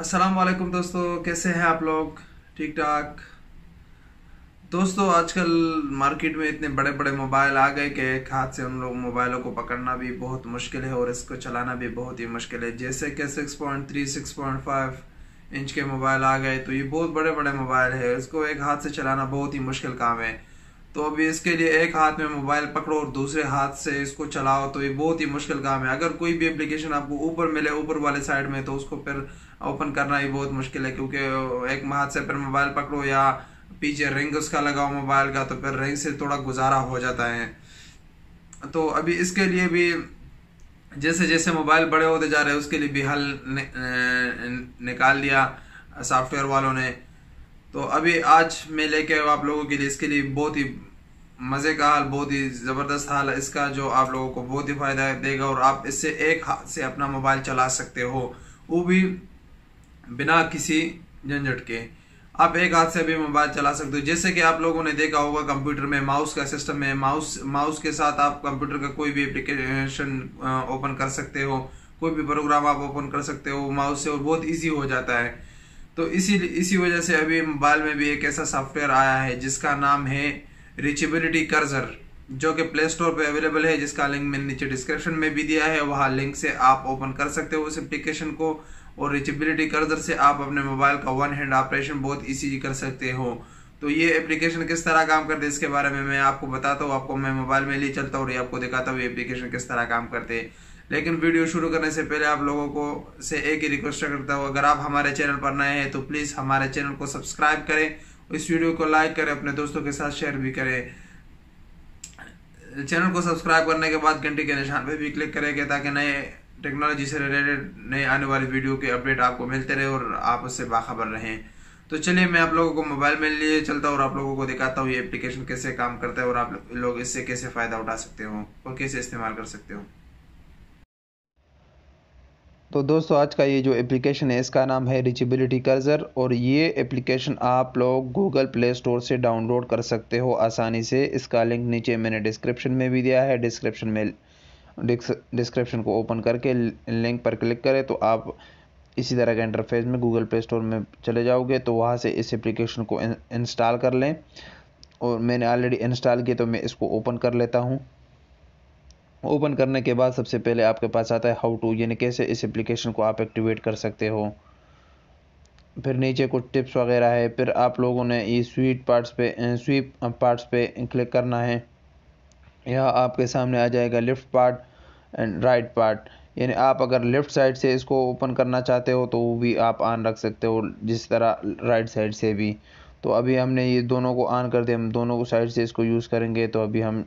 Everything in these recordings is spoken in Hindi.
अस्सलाम वालेकुम दोस्तों, कैसे हैं आप लोग? ठीक ठाक। दोस्तों, आजकल मार्केट में इतने बड़े बड़े मोबाइल आ गए कि एक हाथ से उन लोग मोबाइलों को पकड़ना भी बहुत मुश्किल है और इसको चलाना भी बहुत ही मुश्किल है। जैसे कि 6.3 6.5 इंच के मोबाइल आ गए, तो ये बहुत बड़े बड़े मोबाइल है, इसको एक हाथ से चलाना बहुत ही मुश्किल काम है। तो अभी इसके लिए एक हाथ में मोबाइल पकड़ो और दूसरे हाथ से इसको चलाओ, तो ये बहुत ही मुश्किल काम है। अगर कोई भी एप्लीकेशन आपको ऊपर मिले, ऊपर वाले साइड में, तो उसको फिर ओपन करना ही बहुत मुश्किल है, क्योंकि एक हाथ से फिर मोबाइल पकड़ो या पीछे रिंग उसका लगाओ मोबाइल का, तो फिर रिंग से थोड़ा गुजारा हो जाता है। तो अभी इसके लिए भी जैसे जैसे मोबाइल बड़े होते जा रहे हैं, उसके लिए भी हल निकाल दिया सॉफ्टवेयर वालों ने। तो अभी आज मैं लेके आया आप लोगों के लिए इसके लिए बहुत ही मज़े का हाल, बहुत ही ज़बरदस्त हाल है इसका, जो आप लोगों को बहुत ही फ़ायदा देगा और आप इससे एक हाथ से अपना मोबाइल चला सकते हो, वो भी बिना किसी झंझट के। आप एक हाथ से भी मोबाइल चला सकते हो। जैसे कि आप लोगों ने देखा होगा कंप्यूटर में माउस का सिस्टम है, माउस के साथ आप कंप्यूटर का कोई भी एप्लीकेशन ओपन कर सकते हो, कोई भी प्रोग्राम आप ओपन कर सकते हो माउस से, और बहुत इजी हो जाता है। तो इसी वजह से अभी मोबाइल में भी एक ऐसा सॉफ्टवेयर आया है जिसका नाम है रीचेबिलिटी कर्सर, जो कि प्ले स्टोर पे अवेलेबल है, जिसका लिंक मैंने नीचे डिस्क्रिप्शन में भी दिया है। वहाँ लिंक से आप ओपन कर सकते हो उस एप्लीकेशन को, और रीचेबिलिटी कर्सर से आप अपने मोबाइल का वन हैंड ऑपरेशन बहुत इजी कर सकते हो। तो ये एप्लीकेशन किस तरह काम करते हैं इसके बारे में मैं आपको बताता हूँ। आपको मैं मोबाइल में ले चलता हूँ और आपको दिखाता हूँ ये एप्लीकेशन किस तरह काम करते हैं। लेकिन वीडियो शुरू करने से पहले आप लोगों को से एक ही रिक्वेस्ट करता हूँ, अगर आप हमारे चैनल पर नए हैं तो प्लीज़ हमारे चैनल को सब्सक्राइब करें, इस वीडियो को लाइक करें, अपने दोस्तों के साथ शेयर भी करें। चैनल को सब्सक्राइब करने के बाद घंटी के निशान पे भी क्लिक करेंगे, ताकि नए टेक्नोलॉजी से रिलेटेड नए आने वाली वीडियो के अपडेट आपको मिलते रहे और आप उससे बाखबर रहें। तो चलिए मैं आप लोगों को मोबाइल में लिए चलता हूँ और आप लोगों को दिखाता हूँ ये एप्लीकेशन कैसे काम करता है और आप लोग इससे कैसे फ़ायदा उठा सकते हो और कैसे इस्तेमाल कर सकते हो। तो दोस्तों, आज का ये जो एप्लीकेशन है इसका नाम है रीचेबिलिटी कर्सर, और ये एप्लीकेशन आप लोग गूगल प्ले स्टोर से डाउनलोड कर सकते हो आसानी से। इसका लिंक नीचे मैंने डिस्क्रिप्शन में भी दिया है। डिस्क्रिप्शन को ओपन करके लिंक पर क्लिक करें तो आप इसी तरह का इंटरफेस में गूगल प्ले स्टोर में चले जाओगे, तो वहाँ से इस एप्लीकेशन को इंस्टॉल कर लें। और मैंने ऑलरेडी इंस्टॉल किया, तो मैं इसको ओपन कर लेता हूँ। ओपन करने के बाद सबसे पहले आपके पास आता है हाउ टू, यानी कैसे इस एप्लीकेशन को आप एक्टिवेट कर सकते हो। फिर नीचे कुछ टिप्स वगैरह है। फिर आप लोगों ने ये स्वीप पार्ट्स पे क्लिक करना है। यहाँ आपके सामने आ जाएगा left part and right part, यानी आप अगर लेफ़्ट साइड से इसको ओपन करना चाहते हो तो वो भी आप ऑन रख सकते हो, जिस तरह राइट साइड से भी। तो अभी हमने ये दोनों को ऑन कर दिया, हम दोनों को साइड से इसको यूज़ करेंगे। तो अभी हम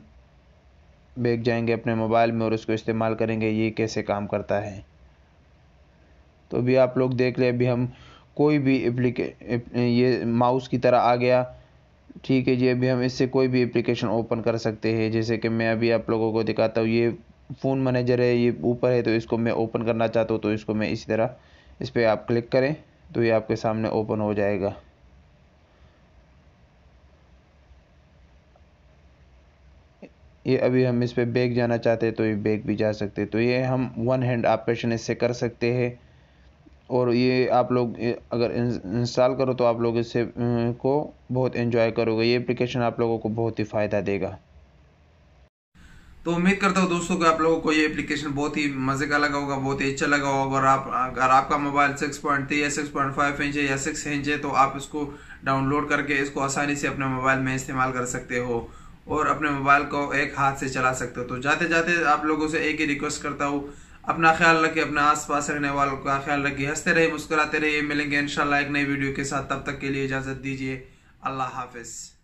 बैग जाएंगे अपने मोबाइल में और इसको इस्तेमाल करेंगे ये कैसे काम करता है। तो अभी आप लोग देख ले, अभी हम कोई भी ये माउस की तरह आ गया, ठीक है जी। अभी हम इससे कोई भी एप्लीकेशन ओपन कर सकते हैं। जैसे कि मैं अभी आप लोगों को दिखाता हूँ, ये फ़ोन मैनेजर है, ये ऊपर है, तो इसको मैं ओपन करना चाहता हूँ। तो इसको मैं इसी तरह इस पर आप क्लिक करें तो ये आपके सामने ओपन हो जाएगा। ये अभी हम इस पे बैक जाना चाहते हैं तो ये बैक भी जा सकते हैं। तो ये हम वन हैंड ऑपरेशन इससे कर सकते हैं। और ये आप लोग अगर इंस्टॉल करो तो आप लोग इससे को बहुत एंजॉय करोगे। ये एप्लीकेशन आप लोगों को बहुत ही फ़ायदा देगा। तो उम्मीद करता हूँ दोस्तों कि आप लोगों को ये एप्लीकेशन बहुत ही मजे का लगा होगा, बहुत ही अच्छा लगा होगा। और अगर आपका मोबाइल 6.3 या 6.5 इंच है या 6 इंच है, तो आप इसको डाउनलोड करके इसको आसानी से अपने मोबाइल में इस्तेमाल कर सकते हो और अपने मोबाइल को एक हाथ से चला सकते हो। तो जाते जाते आप लोगों से एक ही रिक्वेस्ट करता हूँ, अपना ख्याल रखिए, अपने आसपास रहने वालों का ख्याल रखिए, हंसते रहिए, मुस्कुराते रहिए। मिलेंगे इंशाल्लाह एक नई वीडियो के साथ, तब तक के लिए इजाज़त दीजिए। अल्लाह हाफिज़।